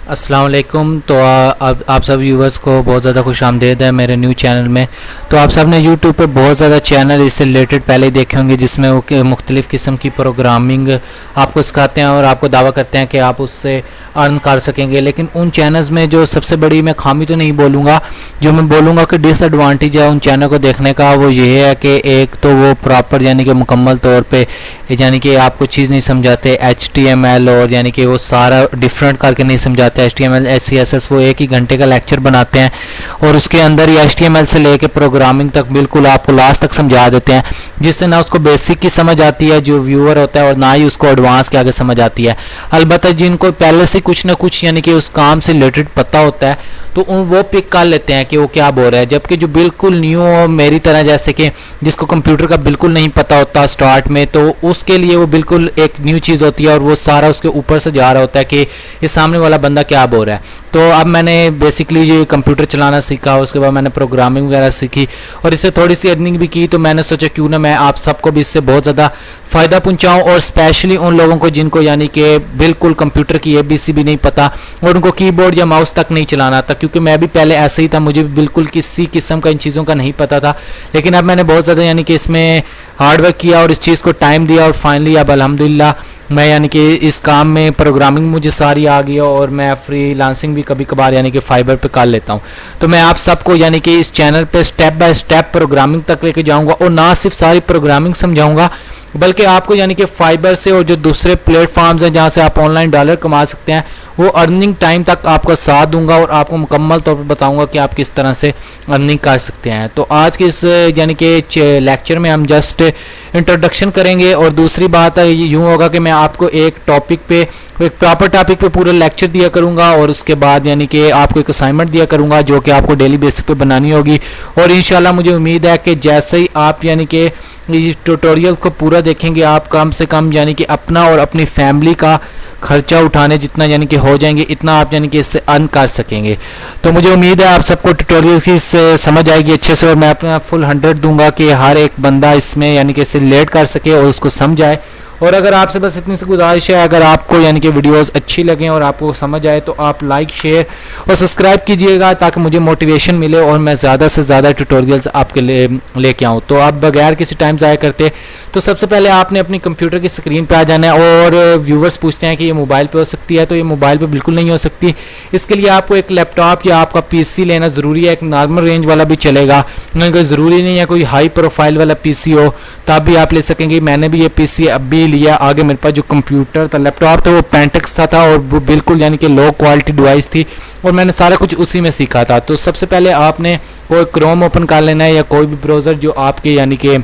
अस्सलाम वालेकुम। तो आप सब व्यूवर्स को बहुत ज़्यादा खुश आमदीद है मेरे न्यू चैनल में। तो आप सब ने यूट्यूब पे बहुत ज़्यादा चैनल इससे रिलेटेड पहले ही देखे होंगे जिसमें वो मुख्तलिफ़ किस्म की प्रोग्रामिंग आपको सिखाते हैं और आपको दावा करते हैं कि आप उससे अर्न कर सकेंगे। लेकिन उन चैनल्स में जो सबसे बड़ी, मैं खामी तो नहीं बोलूँगा, जो मैं बोलूँगा कि डिसएडवांटेज है उन चैनल को देखने का, वो ये है कि एक तो वो प्रॉपर यानी कि मुकम्मल तौर पे यानी कि आपको चीज़ नहीं समझाते HTML, और यानी कि वो सारा डिफरेंट करके नहीं समझाते। HTML CSS वो एक ही घंटे का लेक्चर बनाते हैं और उसके अंदर ही HTML से लेके प्रोग्रामिंग तक बिल्कुल आपको लास्ट तक समझा देते हैं, जिससे ना उसको बेसिक की समझ आती है जो व्यूअर होता है और ना ही उसको एडवांस के आगे समझ आती है। अलबत्ता जिनको पहले से कुछ ना कुछ यानी कि उस काम से रिलेटेड पता होता है तो वो पिक कर लेते हैं कि वो क्या बोल रहा है। जबकि जो बिल्कुल न्यू हो मेरी तरह, जैसे कि जिसको कंप्यूटर का बिल्कुल नहीं पता होता स्टार्ट में, तो उसके लिए वो बिल्कुल एक न्यू चीज़ होती है और वो सारा उसके ऊपर से जा रहा होता है कि इस सामने वाला बंदा क्या बोल रहा है। तो अब मैंने बेसिकली ये कंप्यूटर चलाना सीखा, उसके बाद मैंने प्रोग्रामिंग वगैरह सीखी और इससे थोड़ी सी अर्निंग भी की। तो मैंने सोचा क्यों ना मैं आप सबको भी इससे बहुत ज़्यादा फ़ायदा पहुंचाऊं, और स्पेशली उन लोगों को जिनको यानी कि बिल्कुल कंप्यूटर की ABC भी नहीं पता और उनको कीबोर्ड या माउस तक नहीं चलाना आता। क्योंकि मैं भी पहले ऐसे ही था, मुझे बिल्कुल किसी किस्म का इन चीज़ों का नहीं पता था। लेकिन अब मैंने बहुत ज़्यादा यानी कि इसमें हार्डवर्क किया और इस चीज़ को टाइम दिया और फाइनली अब अल्हम्दुलिल्लाह मैं यानी कि इस काम में प्रोग्रामिंग मुझे सारी आ गई और मैं फ्रीलांसिंग भी कभी कभार यानी कि फाइबर पे कर लेता हूँ। तो मैं आप सबको यानी कि इस चैनल पे स्टेप बाय स्टेप प्रोग्रामिंग तक लेके जाऊँगा और ना सिर्फ सारी प्रोग्रामिंग समझाऊँगा बल्कि आपको यानी कि फाइबर से और जो दूसरे प्लेटफॉर्म्स हैं जहाँ से आप ऑनलाइन डॉलर कमा सकते हैं वो अर्निंग टाइम तक आपका साथ दूंगा और आपको मुकम्मल तौर पर बताऊंगा कि आप किस तरह से अर्निंग कर सकते हैं। तो आज के इस यानी कि लेक्चर में हम जस्ट इंट्रोडक्शन करेंगे और दूसरी बात यूँ होगा कि मैं आपको एक टॉपिक पे, एक प्रॉपर टॉपिक पे पूरा लेक्चर दिया करूंगा और उसके बाद यानी कि आपको एक असाइनमेंट दिया करूंगा जो कि आपको डेली बेसिस पे बनानी होगी। और इंशाल्लाह मुझे उम्मीद है कि जैसे ही आप यानी कि ट्यूटोरियल को पूरा देखेंगे आप कम से कम यानी कि अपना और अपनी फैमिली का खर्चा उठाने जितना यानी कि हो जाएंगे, इतना आप यानी कि इससे अर्न कर सकेंगे। तो मुझे उम्मीद है आप सबको ट्यूटोरियल की समझ आएगी अच्छे से और मैं अपना फुल 100 दूंगा कि हर एक बंदा इसमें यानी कि इससे रिलेट कर सके और उसको समझाए। और अगर आपसे बस इतनी सी गुजारिश है, अगर आपको यानी कि वीडियोस अच्छी लगें और आपको समझ आए तो आप लाइक, शेयर और सब्सक्राइब कीजिएगा ताकि मुझे मोटिवेशन मिले और मैं ज़्यादा से ज़्यादा ट्यूटोरियल्स आपके लिए लेके आऊँ। तो आप बगैर किसी टाइम ज़ाया करते तो सबसे पहले आपने अपनी कंप्यूटर की स्क्रीन पर आ जाना है। और व्यूवर्स पूछते हैं कि ये मोबाइल पर हो सकती है, तो ये मोबाइल पर बिल्कुल नहीं हो सकती। इसके लिए आपको एक लैपटॉप या आपका PC लेना ज़रूरी है। एक नॉर्मल रेंज वाला भी चलेगा, कोई ज़रूरी नहीं है कोई हाई प्रोफाइल वाला PC हो, तब भी आप ले सकेंगे। मैंने भी ये PC अब भी लिया। आगे मेरे पास जो कंप्यूटर था, लैपटॉप था, वो पेंटेक्स था और वो बिल्कुल यानी कि लो क्वालिटी डिवाइस थी और मैंने सारा कुछ उसी में सीखा था। तो सबसे पहले आपने कोई क्रोम ओपन कर लेना है या कोई भी ब्राउज़र जो आपके यानी कि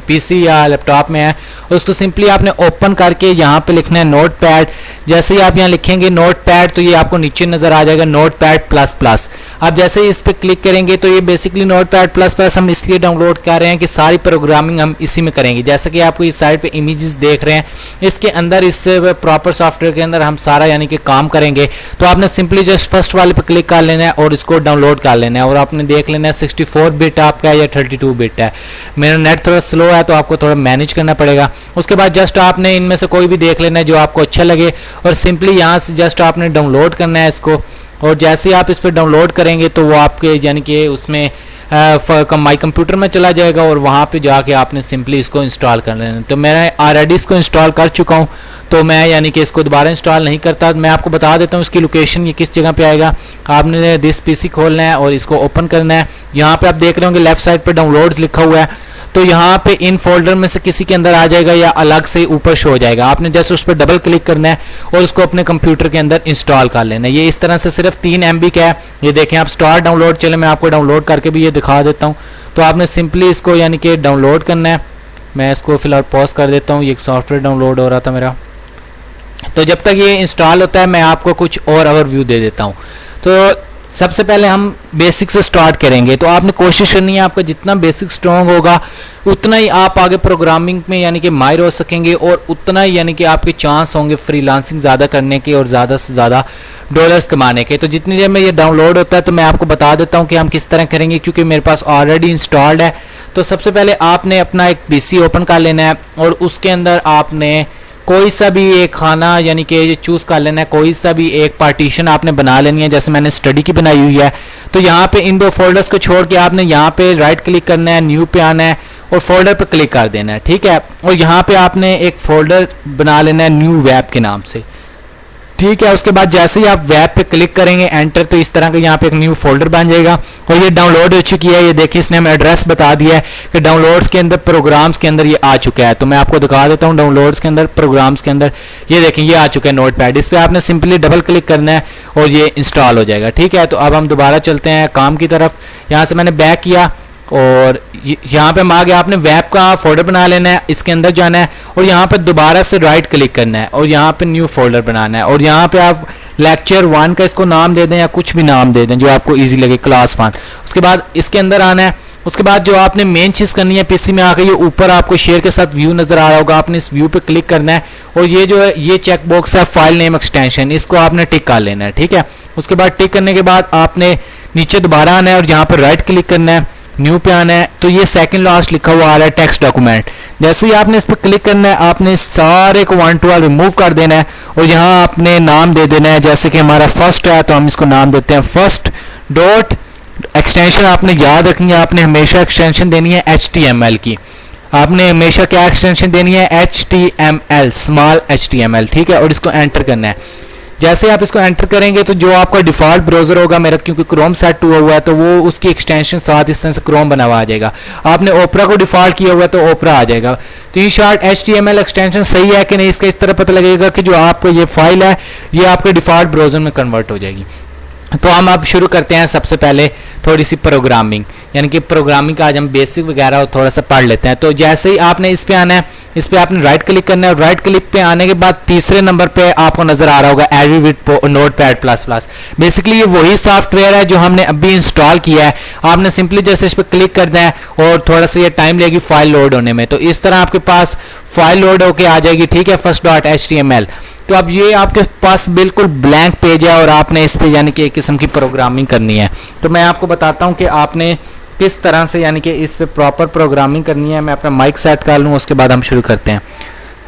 PC या लैपटॉप में है, उसको सिंपली आपने ओपन करके यहाँ पे लिखना है नोटपैड। जैसे ही आप यहाँ लिखेंगे नोटपैड तो ये आपको नीचे नज़र आ जाएगा नोटपैड++। आप जैसे ही इस पर क्लिक करेंगे तो ये बेसिकली नोटपैड++ हम इसलिए डाउनलोड कर रहे हैं कि सारी प्रोग्रामिंग हम इसी में करेंगे। जैसे कि आपको इस साइड पे इमेजेस देख रहे हैं, इसके अंदर इस प्रॉपर सॉफ्टवेयर के अंदर हम सारा यानी कि काम करेंगे। तो आपने सिंपली जस्ट फर्स्ट वाले पे क्लिक कर लेना है और इसको डाउनलोड कर लेना है और आपने देख लेना है 64 बिट आपका या 32 बिट है। मेरा नेट थोड़ा स्लो है तो आपको थोड़ा मैनेज करना पड़ेगा। उसके बाद जस्ट आपने इनमें से कोई भी देख लेना है जो आपको अच्छा लगे और सिंपली यहाँ से जस्ट आपने डाउनलोड करना है इसको। और जैसे ही आप इस पर डाउनलोड करेंगे तो वो आपके यानी कि उसमें माई कंप्यूटर में चला जाएगा और वहाँ पे जाके आपने सिंपली इसको इंस्टॉल कर लेना है। तो मैं ऑलरेडी इसको इंस्टॉल कर चुका हूँ तो मैं यानी कि इसको दोबारा इंस्टॉल नहीं करता। मैं आपको बता देता हूँ इसकी लोकेशन ये किस जगह पे आएगा। आपने दिस PC खोलना है और इसको ओपन करना है। यहाँ पे आप देख रहे होंगे लेफ्ट साइड पे डाउनलोड्स लिखा हुआ है, तो यहाँ पे इन फोल्डर में से किसी के अंदर आ जाएगा या अलग से ऊपर शो हो जाएगा। आपने जस्ट उस पर डबल क्लिक करना है और उसको अपने कंप्यूटर के अंदर इंस्टॉल कर लेना है। ये इस तरह से सिर्फ 3 MB का है। ये देखें आप स्टार्ट डाउनलोड, चले मैं आपको डाउनलोड करके भी ये दिखा देता हूँ। तो आपने सिंपली इसको यानी कि डाउनलोड करना है। मैं इसको फिलहाल पॉज कर देता हूँ, ये एक सॉफ्टवेयर डाउनलोड हो रहा था मेरा। तो जब तक ये इंस्टॉल होता है मैं आपको कुछ और ओवरव्यू दे देता हूँ। तो सबसे पहले हम बेसिक से स्टार्ट करेंगे। तो आपने कोशिश करनी है, आपका जितना बेसिक स्ट्रॉन्ग होगा उतना ही आप आगे प्रोग्रामिंग में यानी कि माहिर हो सकेंगे और उतना ही यानी कि आपके चांस होंगे फ्रीलांसिंग ज़्यादा करने के और ज़्यादा से ज़्यादा डॉलर्स कमाने के। तो जितनी देर में ये डाउनलोड होता है तो मैं आपको बता देता हूँ कि हम किस तरह करेंगे, क्योंकि मेरे पास ऑलरेडी इंस्टॉल्ड है। तो सबसे पहले आपने अपना एक PC ओपन कर लेना है और उसके अंदर आपने कोई सा भी एक खाना यानी कि चूज़ कर लेना है, कोई सा भी एक पार्टीशन आपने बना लेनी है। जैसे मैंने स्टडी की बनाई हुई है, तो यहाँ पे इन दो फोल्डर्स को छोड़ के आपने यहाँ पे राइट क्लिक करना है, न्यू पे आना है और फोल्डर पे क्लिक कर देना है, ठीक है। और यहाँ पे आपने एक फोल्डर बना लेना है न्यू वेब के नाम से, ठीक है। उसके बाद जैसे ही आप वेब पे क्लिक करेंगे एंटर, तो इस तरह का यहाँ पे एक न्यू फोल्डर बन जाएगा और ये डाउनलोड हो चुकी है। ये देखिए इसने हमें एड्रेस बता दिया है कि डाउनलोड्स के अंदर प्रोग्राम्स के अंदर ये आ चुका है। तो मैं आपको दिखा देता हूँ डाउनलोड्स के अंदर प्रोग्राम्स के अंदर, ये देखें ये आ चुका है नोटपैड। इस पर आपने सिंपली डबल क्लिक करना है और ये इंस्टॉल हो जाएगा, ठीक है। तो अब हम दोबारा चलते हैं काम की तरफ। यहाँ से मैंने बैक किया और यहाँ पे हम आ गए। आपने वेब का फोल्डर बना लेना है, इसके अंदर जाना है और यहाँ पे दोबारा से राइट क्लिक करना है और यहाँ पे न्यू फोल्डर बनाना है और यहाँ पे आप लेक्चर 1 का इसको नाम दे दें या कुछ भी नाम दे दें जो आपको इजी लगे, क्लास 1। उसके बाद इसके अंदर आना है। उसके बाद जो आपने मेन चीज़ करनी है, पीसी में आकर ये ऊपर आपको शेयर के साथ व्यू नज़र आ रहा होगा, आपने इस व्यू पे क्लिक करना है और ये जो है ये चेक बॉक्स है फाइल नेम एक्सटेंशन, इसको आपने टिक कर लेना है, ठीक है। उसके बाद टिक करने के बाद आपने नीचे दोबारा आना है और यहाँ पर राइट क्लिक करना है, न्यू पे आना है। तो ये सेकंड लास्ट लिखा हुआ आ रहा है टेक्स्ट डॉक्यूमेंट। जैसे ही आपने इस पर क्लिक करना है, आपने सारे को 1 to 1 रिमूव कर देना है और यहाँ आपने नाम दे देना है। जैसे कि हमारा फर्स्ट है तो हम इसको नाम देते हैं फर्स्ट डॉट। एक्सटेंशन आपने याद रखनी है, आपने हमेशा एक्सटेंशन देनी है HTML की। आपने हमेशा क्या एक्सटेंशन देनी है, HTML, स्मॉल HTML, ठीक है। और इसको एंटर करना है। जैसे आप इसको एंटर करेंगे तो जो आपका डिफ़ॉल्ट ब्राउज़र होगा, मेरा क्योंकि क्रोम सेट हुआ हुआ है तो वो उसकी एक्सटेंशन साथ इस तरह से क्रोम बना हुआ आ जाएगा। आपने ओपरा को डिफ़ॉल्ट किया हुआ है तो ओपरा आ जाएगा। तो इन शॉर्ट HTML एक्सटेंशन सही है कि नहीं, इसका इस तरह पता लगेगा कि जो आपको ये फाइल है ये आपके डिफ़ॉल्ट ब्राउज़र में कन्वर्ट हो जाएगी। तो हम अब शुरू करते हैं सबसे पहले थोड़ी सी प्रोग्रामिंग, यानी कि प्रोग्रामिंग का आज हम बेसिक वगैरह थोड़ा सा पढ़ लेते हैं। तो जैसे ही आपने इस पे आना है, इस पे आपने राइट क्लिक करना है और राइट क्लिक पे आने के बाद तीसरे नंबर पे आपको नजर आ रहा होगा edit with notepad plus plus. Basically ये वही सॉफ्टवेयर है जो हमने अभी इंस्टॉल किया है। आपने सिंपली जैसे इस पर क्लिक करना है और थोड़ा सा ये टाइम लेगी फाइल लोड होने में। तो इस तरह आपके पास फाइल लोड होके आ जाएगी, ठीक है, first.html। तो अब ये आपके पास बिल्कुल ब्लैंक पेज है और आपने इस पे यानी कि एक किस्म की प्रोग्रामिंग करनी है। तो मैं आपको बताता हूँ कि आपने किस तरह से यानी कि इस पे प्रॉपर प्रोग्रामिंग करनी है। मैं अपना माइक सेट कर लूँ, उसके बाद हम शुरू करते हैं।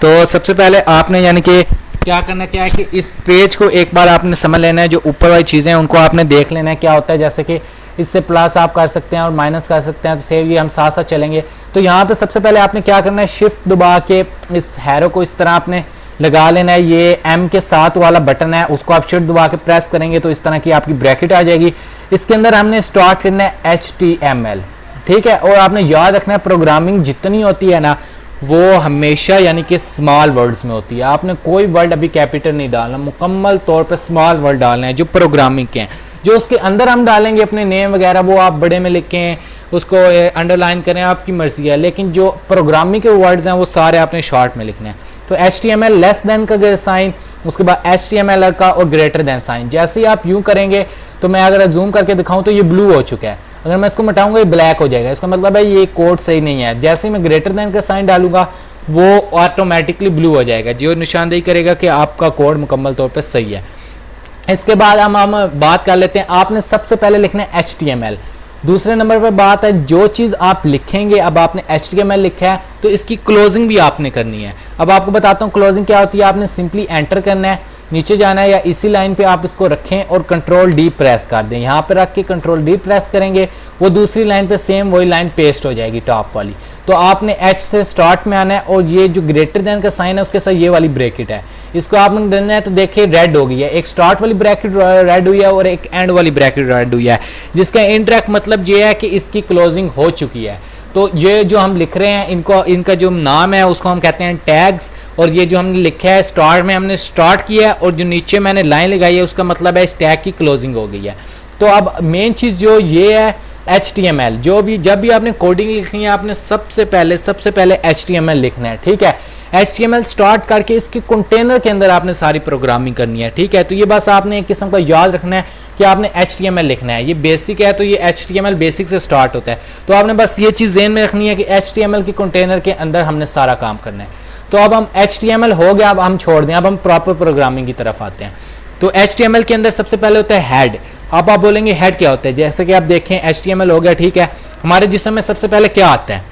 तो सबसे पहले आपने यानी कि क्या करना क्या है कि इस पेज को एक बार आपने समझ लेना है। जो ऊपर वाली चीज़ें हैं उनको आपने देख लेना है क्या होता है। जैसे कि इससे प्लस आप कर सकते हैं और माइनस कर सकते हैं, तो सेव ये हम साथ साथ चलेंगे। तो यहाँ पे सबसे पहले आपने क्या करना है, शिफ्ट दबा के इस हैरो को इस तरह आपने लगा लेना है। ये M के साथ वाला बटन है, उसको आप शिफ्ट दबा के प्रेस करेंगे तो इस तरह की आपकी ब्रैकेट आ जाएगी। इसके अंदर हमने स्टार्ट करना है HTML, ठीक है। और आपने याद रखना है प्रोग्रामिंग जितनी होती है ना वो हमेशा यानी कि स्मॉल वर्ड्स में होती है। आपने कोई वर्ड अभी कैपिटल नहीं डालना, मुकम्मल तौर पर स्मॉल वर्ड डालना है जो प्रोग्रामिंग के हैं। जो उसके अंदर हम डालेंगे अपने नेम वगैरह वो आप बड़े में लिखें, उसको अंडरलाइन करें, आपकी मर्जी है। लेकिन जो प्रोग्रामिंग के वर्ड्स हैं वो सारे आपने शॉर्ट में लिखने हैं। तो HTML लेस देन का साइन, उसके बाद HTML का और ग्रेटर देन साइन। जैसे ही आप यूं करेंगे तो मैं अगर जूम करके दिखाऊं तो ये ब्लू हो चुका है। अगर मैं इसको मिटाऊंगा ये ब्लैक हो जाएगा। इसका मतलब है ये कोड सही नहीं है। जैसे ही मैं ग्रेटर देन का साइन डालूंगा वो ऑटोमेटिकली ब्लू हो जाएगा, जो निशानदेही करेगा कि आपका कोड मुकम्मल तौर पर सही है। इसके बाद हम बात कर लेते हैं, आपने सबसे पहले लिखना है HTML। दूसरे नंबर पर बात है जो चीज़ आप लिखेंगे, अब आपने HTML लिखा है तो इसकी क्लोजिंग भी आपने करनी है। अब आपको बताता हूँ क्लोजिंग क्या होती है। आपने सिंपली एंटर करना है, नीचे जाना है या इसी लाइन पे आप इसको रखें और कंट्रोल डी प्रेस कर दें। यहाँ पे रख के कंट्रोल डी प्रेस करेंगे वो दूसरी लाइन पे सेम वही लाइन पेस्ट हो जाएगी टॉप वाली। तो आपने H से स्टार्ट में आना है और ये जो ग्रेटर देन का साइन है उसके साथ ये वाली ब्रैकेट है, इसको आपने देना है। तो देखिए रेड हो गई है, एक स्टार्ट वाली ब्रैकेट रेड हुई है और एक एंड वाली ब्रैकेट रेड हुई है, जिसका इनडायरेक्ट मतलब ये है कि इसकी क्लोजिंग हो चुकी है। तो ये जो हम लिख रहे हैं इनका जो नाम है उसको हम कहते हैं टैग्स। और ये जो हमने लिखा है स्टार्ट में हमने स्टार्ट किया है और जो नीचे मैंने लाइन लगाई है उसका मतलब है इस टैग की क्लोजिंग हो गई है। तो अब मेन चीज़ जो ये है HTML, जब भी आपने कोडिंग लिखनी है आपने सबसे पहले HTML लिखना है, ठीक है। HTML स्टार्ट करके इसके कंटेनर के अंदर आपने सारी प्रोग्रामिंग करनी है, ठीक है। तो ये बस आपने एक किस्म का याद रखना है कि आपने HTML लिखना है। ये बेसिक है तो ये HTML बेसिक से स्टार्ट होता है। तो आपने बस ये चीज़ ज़हन में रखनी है कि HTML के कंटेनर के अंदर हमने सारा काम करना है। तो अब हम HTML हो गया, अब हम छोड़ दें, अब हम प्रॉपर प्रोग्रामिंग की तरफ आते हैं। तो HTML के अंदर सबसे पहले होता है हेड। अब आप बोलेंगे हेड क्या होता है। जैसे कि आप देखें HTML हो गया, ठीक है। हमारे जिस्म में सबसे पहले क्या आता है,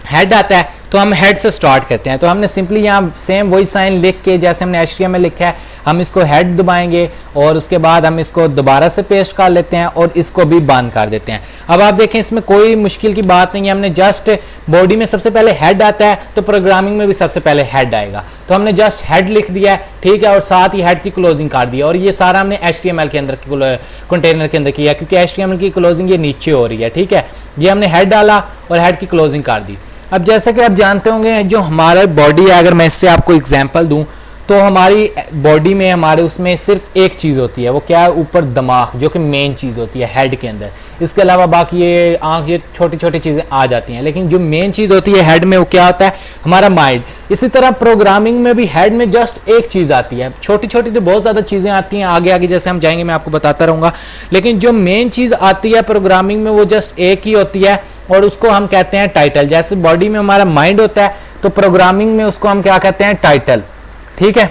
हेड आता है। तो हम हेड से स्टार्ट करते हैं। तो हमने सिंपली यहाँ सेम वही साइन लिख के जैसे हमने HTML लिखा है, हम इसको हेड दबाएंगे और उसके बाद हम इसको दोबारा से पेस्ट कर लेते हैं और इसको भी बंद कर देते हैं। अब आप देखें इसमें कोई मुश्किल की बात नहीं है, हमने जस्ट बॉडी में सबसे पहले हेड आता है तो प्रोग्रामिंग में भी सबसे पहले हेड आएगा, तो हमने जस्ट हेड लिख दिया है, ठीक है, और साथ ही हेड की क्लोजिंग कर दी। और ये सारा हमने HTML के अंदर कंटेनर के अंदर किया क्योंकि HTML की क्लोजिंग ये नीचे हो रही है, ठीक है। ये हमने हेड डाला और हेड की क्लोजिंग कर दी। अब जैसे कि आप जानते होंगे जो हमारा बॉडी है, अगर मैं इससे आपको एग्जांपल दूं तो हमारी बॉडी में हमारे उसमें सिर्फ एक चीज़ होती है, वो क्या है, ऊपर दिमाग, जो कि मेन चीज़ होती है हेड के अंदर। इसके अलावा बाकी ये आँख, ये छोटी छोटी चीज़ें आ जाती हैं, लेकिन जो मेन चीज़ होती है हेड में वो क्या होता है, हमारा माइंड। इसी तरह प्रोग्रामिंग में भी हेड में जस्ट एक चीज़ आती है, छोटी छोटी तो बहुत ज़्यादा चीज़ें आती हैं, आगे आगे जैसे हम जाएंगे मैं आपको बताता रहूँगा, लेकिन जो मेन चीज़ आती है प्रोग्रामिंग में वो जस्ट एक ही होती है और उसको हम कहते हैं टाइटल। जैसे बॉडी में हमारा माइंड होता है तो प्रोग्रामिंग में उसको हम क्या कहते हैं, टाइटल, ठीक है,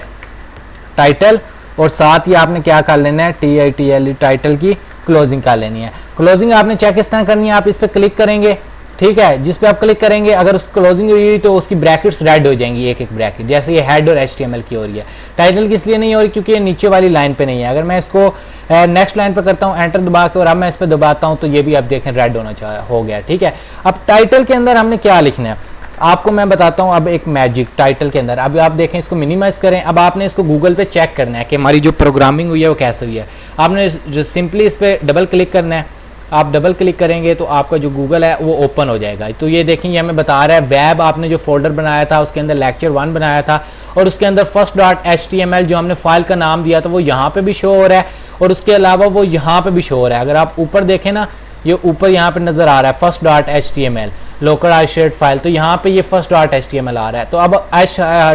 टाइटल। और साथ ही आपने क्या कर लेना है, TITLE, टाइटल की क्लोजिंग कर लेनी है। क्लोजिंग आपने चेक इस तरह करनी है, आप इस पर क्लिक करेंगे, ठीक है, जिस पे आप क्लिक करेंगे अगर उसकी क्लोजिंग हुई तो उसकी ब्रैकेट्स रेड हो जाएंगी, एक एक ब्रैकेट, जैसे ये हेड और HTML की हो रही है। टाइटल किस लिए नहीं हो रही, क्योंकि ये नीचे वाली लाइन पे नहीं है। अगर मैं इसको नेक्स्ट लाइन पे करता हूँ एंटर दबा के और अब मैं इस पर दबाता हूँ तो ये भी आप देखें रेड होना हो गया, ठीक है। अब टाइटल के अंदर हमने क्या लिखना है आपको मैं बताता हूं। अब एक मैजिक टाइटल के अंदर, अब आप देखें, इसको मिनिमाइज करें। अब आपने इसको गूगल पे चेक करना है कि हमारी जो प्रोग्रामिंग हुई है वो कैसे हुई है। आपने जो सिंपली इस पर डबल क्लिक करना है, आप डबल क्लिक करेंगे तो आपका जो गूगल है वो ओपन हो जाएगा। तो ये देखें, ये हमें बता रहा है वेब, आपने जो फोल्डर बनाया था उसके अंदर लेक्चर 1 बनाया था और उसके अंदर first.html जो हमने फाइल का नाम दिया था वो यहाँ पे भी शो हो रहा है और उसके अलावा वो यहाँ पे भी शो हो रहा है। अगर आप ऊपर देखें ना, ये ऊपर यहाँ पे नजर आ रहा है first.html लोकल आइसोलेट फाइल, तो यहाँ पे ये first.html आ रहा है। तो अब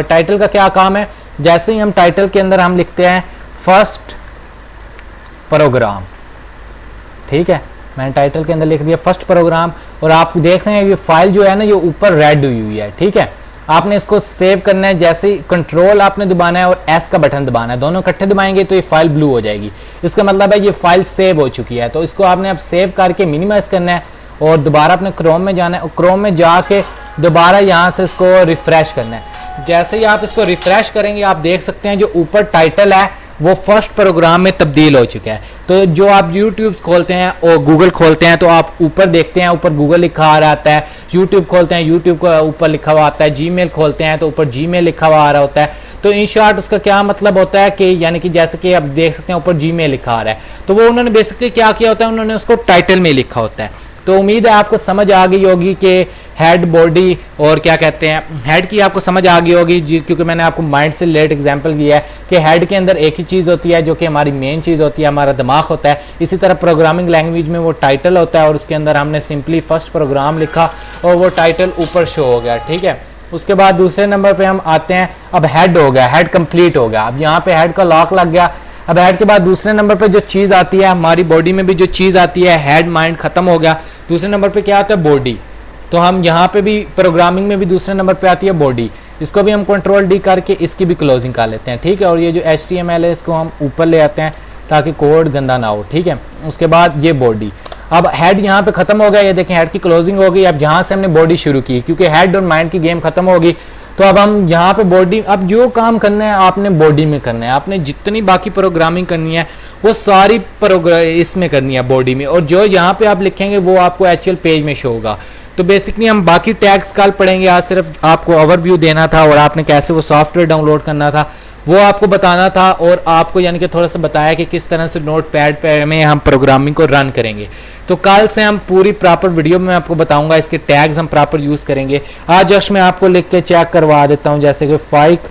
टाइटल का क्या काम है, जैसे ही हम टाइटल के अंदर हम लिखते हैं फर्स्ट प्रोग्राम, ठीक है, मैंने टाइटल के अंदर लिख दिया फर्स्ट प्रोग्राम और आप देख रहे हैं ये फाइल जो है ना ये ऊपर रेड हुई हुई है, ठीक है। आपने इसको सेव करना है, जैसे ही कंट्रोल आपने दबाना है और S का बटन दबाना है, दोनों इकट्ठे दबाएंगे तो ये फाइल ब्लू हो जाएगी। इसका मतलब है ये फाइल सेव हो चुकी है। तो इसको आपने अब सेव करके मिनिमाइज करना है और दोबारा अपने क्रोम में जाना है और क्रोम में जाके दोबारा यहाँ से इसको रिफ्रेश करना है। जैसे ही आप इसको रिफ्रेश करेंगे आप देख सकते हैं जो ऊपर टाइटल है वो फर्स्ट प्रोग्राम में तब्दील हो चुका है। तो जो आप YouTube खोलते हैं और गूगल खोलते हैं तो आप ऊपर देखते हैं, ऊपर गूगल लिखा आ रहा आता है। YouTube खोलते हैं, YouTube को ऊपर लिखा हुआ आता है। Gmail खोलते हैं तो ऊपर Gmail लिखा हुआ आ रहा होता है। तो इन शॉर्ट उसका क्या मतलब होता है कि यानी कि जैसे कि आप देख सकते हैं ऊपर Gmail लिखा आ रहा है, तो वो उन्होंने बेसिकली क्या किया होता है, उन्होंने उसको टाइटल में लिखा होता है। तो उम्मीद है आपको समझ आ गई होगी कि हेड, बॉडी और क्या कहते हैं, हेड की आपको समझ आ गई होगी जी, क्योंकि मैंने आपको माइंड से रिलेटेड एग्जांपल दिया है कि हेड के अंदर एक ही चीज़ होती है जो कि हमारी मेन चीज़ होती है, हमारा दिमाग होता है। इसी तरह प्रोग्रामिंग लैंग्वेज में वो टाइटल होता है और उसके अंदर हमने सिंपली फर्स्ट प्रोग्राम लिखा और वो टाइटल ऊपर शो हो गया, ठीक है। उसके बाद दूसरे नंबर पर हम आते हैं, अब हेड हो गया, हेड कंप्लीट हो गया। अब यहाँ पे हेड का लॉक लग गया। अब हेड के बाद दूसरे नंबर पे जो चीज़ आती है, हमारी बॉडी में भी जो चीज़ आती है, हेड माइंड खत्म हो गया। दूसरे नंबर पे क्या आता है, बॉडी। तो हम यहाँ पे भी प्रोग्रामिंग में भी दूसरे नंबर पे आती है बॉडी। इसको भी हम कंट्रोल डी करके इसकी भी क्लोजिंग कर लेते हैं, ठीक है। और ये जो HTML है इसको हम ऊपर ले आते हैं ताकि कोड गंदा ना हो, ठीक है। उसके बाद ये बॉडी। अब हेड यहाँ पे खत्म हो गया, ये देखें हेड की क्लोजिंग हो गई। अब यहाँ से हमने बॉडी शुरू की क्योंकि हेड और माइंड की गेम खत्म होगी। तो अब हम यहाँ पे बॉडी, अब जो काम करना है आपने बॉडी में करना है, आपने जितनी बाकी प्रोग्रामिंग करनी है वो सारी इसमें करनी है बॉडी में, और जो यहाँ पे आप लिखेंगे वो आपको एक्चुअल पेज में शो होगा। तो बेसिकली हम बाकी टैग्स कल पढ़ेंगे, आज सिर्फ आपको ओवरव्यू देना था और आपने कैसे वो सॉफ्टवेयर डाउनलोड करना था वो आपको बताना था, और आपको यानी कि थोड़ा सा बताया कि किस तरह से नोटपैड पे में हम प्रोग्रामिंग को रन करेंगे। तो कल से हम पूरी प्रॉपर वीडियो में आपको बताऊंगा, इसके टैग्स हम प्रॉपर यूज़ करेंगे। आज जस्ट मैं आपको लिख के चेक करवा देता हूं, जैसे कि फाइक,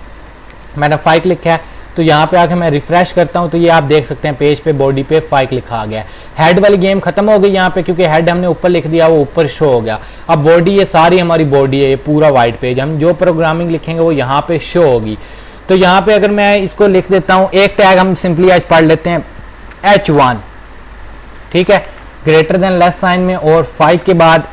मैंने फाइक लिखा है तो यहाँ पे आके मैं रिफ्रेश करता हूँ तो ये आप देख सकते हैं पेज पे बॉडी पे फाइक लिखा आ गया। हेड वाली गेम खत्म हो गई यहाँ पे क्योंकि हेड हमने ऊपर लिख दिया, वो ऊपर शो हो गया। अब बॉडी, ये सारी हमारी बॉडी है, ये पूरा वाइट पेज, हम जो प्रोग्रामिंग लिखेंगे वो यहाँ पे शो होगी। तो यहाँ पे अगर मैं इसको लिख देता हूँ, एक टैग हम सिंपली आज पढ़ लेते हैं H1, ठीक है, ग्रेटर देन लेस साइन में, और 5 के बाद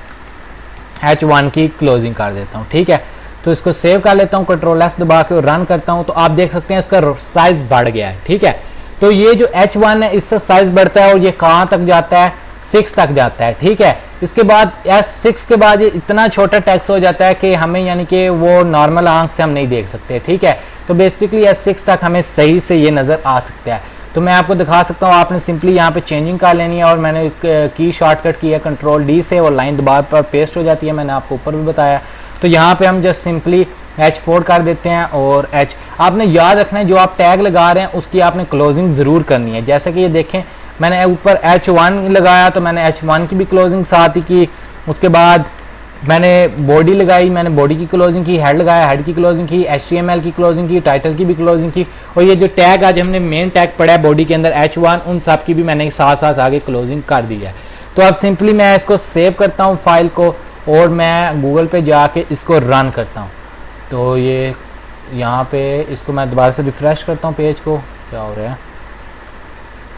H1 की क्लोजिंग कर देता हूँ, ठीक है। तो इसको सेव कर लेता हूँ, कंट्रोल S दबा के और रन करता हूँ तो आप देख सकते हैं इसका साइज बढ़ गया है, ठीक है। तो ये जो H1 है इससे साइज बढ़ता है और ये कहाँ तक जाता है, 6 तक जाता है, ठीक है। इसके बाद S6 के बाद ये इतना छोटा टेक्स्ट हो जाता है कि हमें यानी कि वो नॉर्मल आंख से हम नहीं देख सकते, ठीक है। तो बेसिकली S6 तक हमें सही से ये नज़र आ सकता है। तो मैं आपको दिखा सकता हूँ, आपने सिंपली यहाँ पे चेंजिंग कर लेनी है और मैंने की शॉर्टकट की है Ctrl+D से और लाइन दोबारा पर पेस्ट हो जाती है, मैंने आपको ऊपर भी बताया। तो यहाँ पे हम जस्ट सिंपली H4 कर देते हैं और H आपने याद रखना है जो आप टैग लगा रहे हैं उसकी आपने क्लोजिंग ज़रूर करनी है। जैसे कि ये देखें मैंने ऊपर H1 लगाया तो मैंने H1 की भी क्लोजिंग साथ ही की, उसके बाद मैंने बॉडी लगाई, मैंने बॉडी की क्लोजिंग की, हेड लगाया, हेड की क्लोजिंग की, HTML की क्लोजिंग की, टाइटल की भी क्लोजिंग की, और ये जो टैग आज हमने मेन टैग पढ़ा है बॉडी के अंदर H1 उन सब की भी मैंने साथ साथ आगे क्लोजिंग कर दी है। तो अब सिंपली मैं इसको सेव करता हूँ फाइल को और मैं गूगल पे जाके इसको रन करता हूँ। तो ये यहाँ पे इसको मैं दोबारा से रिफ्रेश करता हूँ पेज को, क्या हो रहा है।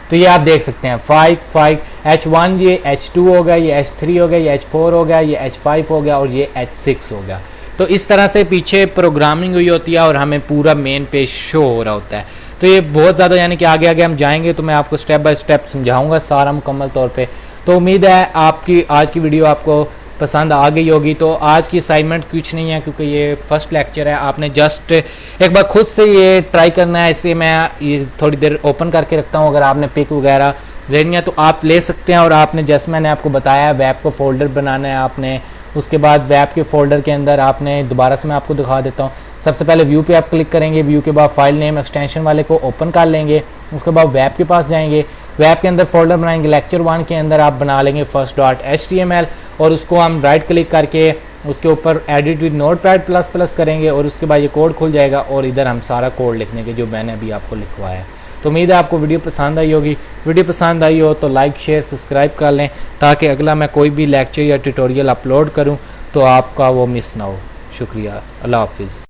तो ये आप देख सकते हैं 5 H1 ये H2 हो गया, ये H3 हो गया, ये H4 हो गया, ये H5 हो गया और ये H6 हो गया। तो इस तरह से पीछे प्रोग्रामिंग हुई होती है और हमें पूरा मेन पेज शो हो रहा होता है। तो ये बहुत ज़्यादा यानी कि आगे आगे हम जाएंगे तो मैं आपको स्टेप बाय स्टेप समझाऊंगा सारा मुकम्मल तौर पे। तो उम्मीद है आपकी आज की वीडियो आपको पसंद आ गई होगी। तो आज की असाइनमेंट कुछ नहीं है क्योंकि ये फर्स्ट लेक्चर है, आपने जस्ट एक बार खुद से ये ट्राई करना है, इसलिए मैं ये थोड़ी देर ओपन करके रखता हूँ। अगर आपने पिक वगैरह लेनी है तो आप ले सकते हैं। और आपने जैसे मैंने आपको बताया वेब को फोल्डर बनाना है आपने, उसके बाद वेब के फोल्डर के अंदर आपने दोबारा से मैं आपको दिखा देता हूँ। सबसे पहले व्यू पे आप क्लिक करेंगे, व्यू के बाद फाइल नेम एक्सटेंशन वाले को ओपन कर लेंगे, उसके बाद वेब के पास जाएंगे, वेब के अंदर फोल्डर बनाएंगे, लेक्चर 1 के अंदर आप बना लेंगे first.html और उसको हम राइट क्लिक करके उसके ऊपर एडिट विद नोटपैड प्लस करेंगे और उसके बाद ये कोड खुल जाएगा और इधर हम सारा कोड लिखने के जो मैंने अभी आपको लिखवाया है। तो उम्मीद है आपको वीडियो पसंद आई होगी। वीडियो पसंद आई हो तो लाइक शेयर सब्सक्राइब कर लें ताकि अगला मैं कोई भी लेक्चर या ट्यूटोरियल अपलोड करूँ तो आपका वो मिस ना हो। शुक्रिया, अल्लाह हाफिज़।